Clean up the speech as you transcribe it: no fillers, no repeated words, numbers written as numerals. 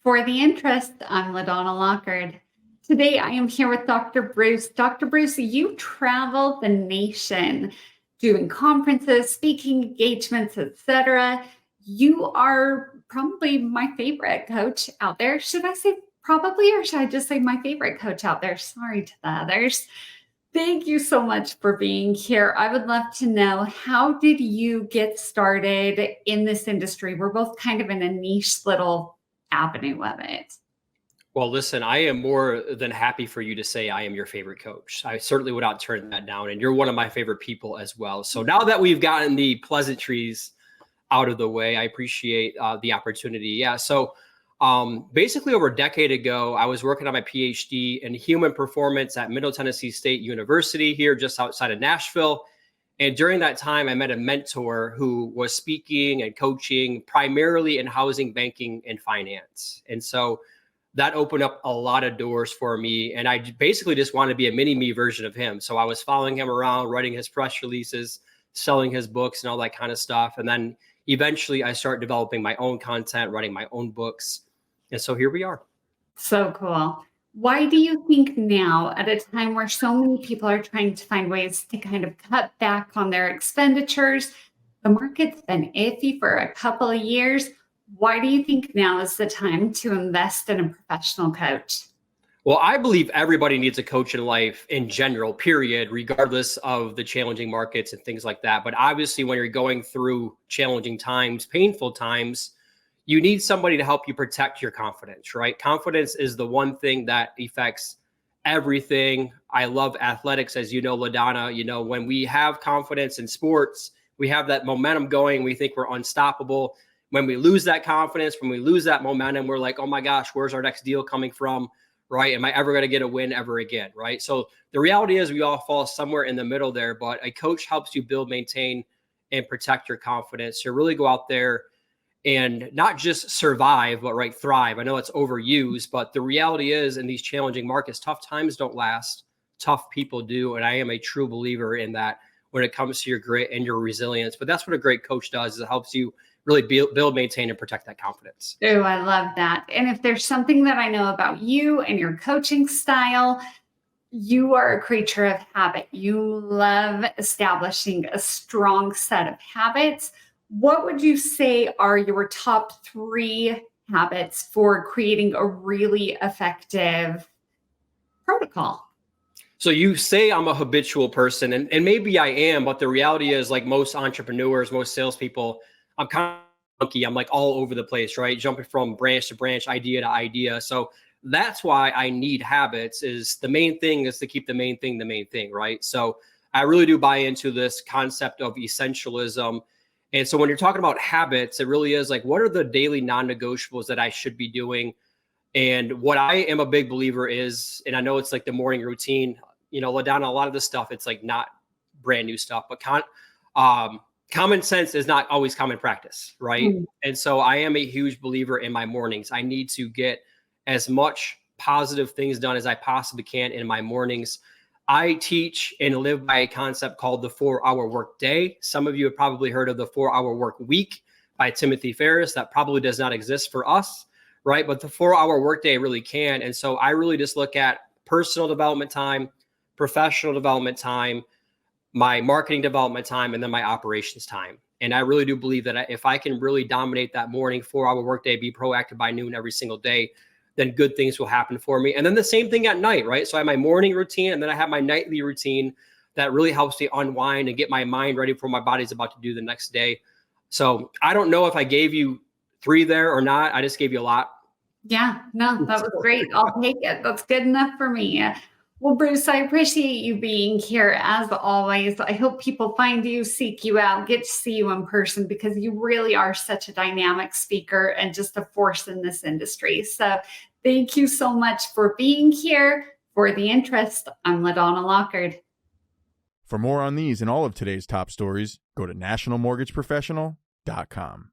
For the interest, I'm LaDonna Lockard. Today I am here with Dr. Bruce. Dr. Bruce, you travel the nation doing conferences, speaking engagements, etc. You are probably my favorite coach out there. Should I say probably, or should I just say my favorite coach out there? Sorry to the others. Thank you so much for being here. I would love to know, how did you get started in this industry? We're both kind of in a niche little avenue of it. Well, listen, I am more than happy for you to say I am your favorite coach. I certainly would not turn that down. And you're one of my favorite people as well. So now that we've gotten the pleasantries out of the way, I appreciate the opportunity. Yeah. So basically over a decade ago, I was working on my PhD in human performance at Middle Tennessee State University here just outside of Nashville. And during that time, I met a mentor who was speaking and coaching primarily in housing, banking, and finance. And so that opened up a lot of doors for me. And I basically just wanted to be a mini me version of him. So I was following him around, writing his press releases, selling his books and all that kind of stuff. And then eventually I started developing my own content, writing my own books. And so here we are. So cool. Why do you think now, at a time where so many people are trying to find ways to kind of cut back on their expenditures, the market's been iffy for a couple of years, why do you think now is the time to invest in a professional coach? Well, I believe everybody needs a coach in life in general, period, regardless of the challenging markets and things like that. But obviously, when you're going through challenging times, painful times, you need somebody to help you protect your confidence, right? Confidence is the one thing that affects everything. I love athletics, as you know, LaDonna. You know, when we have confidence in sports, we have that momentum going. We think we're unstoppable. When we lose that confidence, when we lose that momentum, we're like, oh my gosh, where's our next deal coming from, right? Am I ever going to get a win ever again, right? So the reality is we all fall somewhere in the middle there, but a coach helps you build, maintain, and protect your confidence to really go out there and not just survive, but right, thrive. I know it's overused, but the reality is in these challenging markets, tough times don't last, tough people do. And I am a true believer in that when it comes to your grit and your resilience. But that's what a great coach does, is it helps you really build, maintain, and protect that confidence. Oh, I love that. And if there's something that I know about you and your coaching style, you are a creature of habit. You love establishing a strong set of habits. What would you say are your top 3 habits for creating a really effective protocol? So you say I'm a habitual person, and maybe I am, but the reality is, like most entrepreneurs, most salespeople, I'm kind of monkey. I'm like all over the place, right? Jumping from branch to branch, idea to idea. So that's why I need habits. Is the main thing is to keep the main thing, right? So I really do buy into this concept of essentialism. And so when you're talking about habits, it really is like, what are the daily non-negotiables that I should be doing? And what I am a big believer is, and I know it's like the morning routine, you know, LaDonna, a lot of this stuff, it's like not brand new stuff, but common sense is not always common practice, right? And so I am a huge believer in my mornings. I need to get as much positive things done as I possibly can in my mornings. I teach and live by a concept called the 4-hour work day. Some of you have probably heard of the 4-hour work week by Timothy Ferriss. That probably does not exist for us, right? But the 4-hour work day really can. And so I really just look at personal development time, professional development time, my marketing development time, and then my operations time. And I really do believe that if I can really dominate that morning 4-hour workday, be proactive by noon every single day, then good things will happen for me. And then the same thing at night, right? So I have my morning routine, and then I have my nightly routine that really helps me unwind and get my mind ready for what my body's about to do the next day. So I don't know if I gave you 3 there or not. I just gave you a lot. Yeah, no, that was great. I'll take it. That's good enough for me. Well, Bruce, I appreciate you being here as always. I hope people find you, seek you out, get to see you in person, because you really are such a dynamic speaker and just a force in this industry. So thank you so much for being here. For the interest, I'm LaDonna Lockard. For more on these and all of today's top stories, go to nationalmortgageprofessional.com.